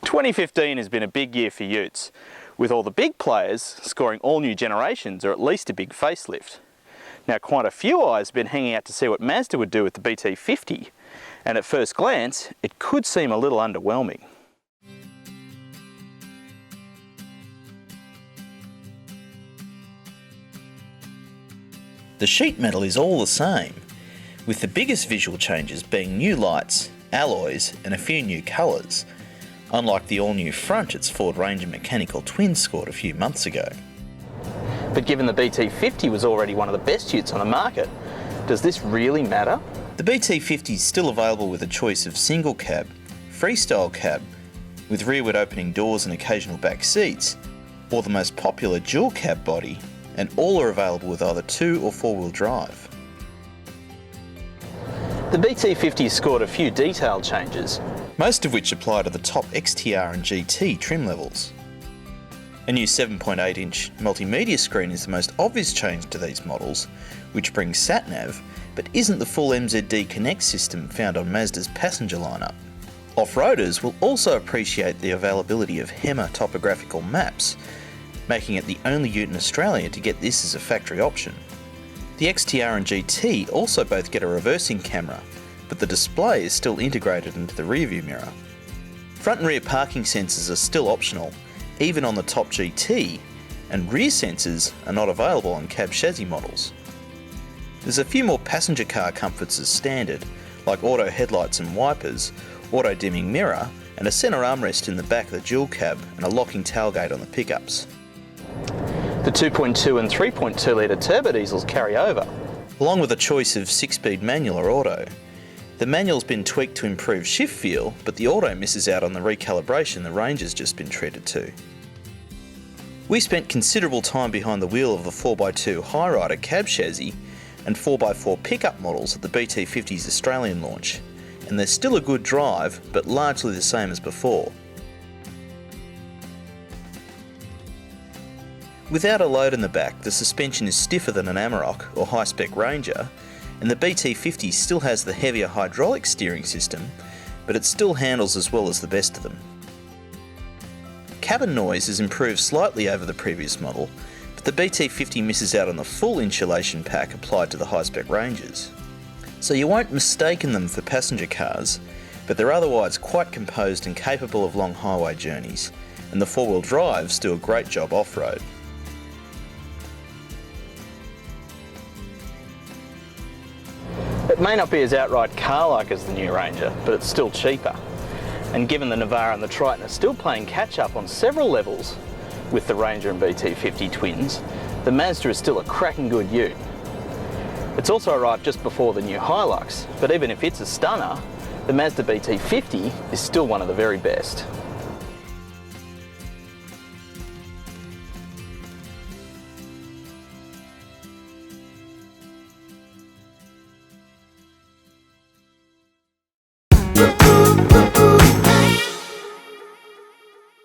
2015 has been a big year for utes, with all the big players scoring all new generations or at least a big facelift. Now quite a few eyes have been hanging out to see what Mazda would do with the BT-50, and at first glance it could seem a little underwhelming. The sheet metal is all the same, with the biggest visual changes being new lights, alloys and a few new colours, unlike the all-new front its Ford Ranger mechanical twin scored a few months ago. But given the BT-50 was already one of the best utes on the market, does this really matter? The BT-50 is still available with a choice of single cab, freestyle cab, with rearward opening doors and occasional back seats, or the most popular dual cab body, and all are available with either 2 or 4-wheel drive. The BT-50 scored a few detail changes, most of which apply to the top XTR and GT trim levels. A new 7.8-inch multimedia screen is the most obvious change to these models, which brings sat-nav, but isn't the full MZD Connect system found on Mazda's passenger lineup. Off-roaders will also appreciate the availability of HEMA topographical maps, making it the only ute in Australia to get this as a factory option. The XTR and GT also both get a reversing camera, but the display is still integrated into the rearview mirror. Front and rear parking sensors are still optional, even on the top GT, and rear sensors are not available on cab chassis models. There's a few more passenger car comforts as standard, like auto headlights and wipers, auto dimming mirror, and a centre armrest in the back of the dual cab and a locking tailgate on the pickups. The 2.2 and 3.2 litre turbo diesels carry over, along with a choice of 6-speed manual or auto. The manual's been tweaked to improve shift feel, but the auto misses out on the recalibration the Ranger's just been treated to. We spent considerable time behind the wheel of the 4x2 Highrider cab chassis and 4x4 pickup models at the BT-50's Australian launch, and they're still a good drive, but largely the same as before. Without a load in the back, the suspension is stiffer than an Amarok or high-spec Ranger, and the BT-50 still has the heavier hydraulic steering system, but it still handles as well as the best of them. Cabin noise has improved slightly over the previous model, but the BT-50 misses out on the full insulation pack applied to the high-spec Rangers. So you won't mistaken them for passenger cars, but they're otherwise quite composed and capable of long highway journeys, and the 4-wheel drives do a great job off-road. It may not be as outright car-like as the new Ranger, but it's still cheaper. And given the Navara and the Triton are still playing catch-up on several levels with the Ranger and BT-50 twins, the Mazda is still a cracking good ute. It's also arrived just before the new Hilux, but even if it's a stunner, the Mazda BT-50 is still one of the very best.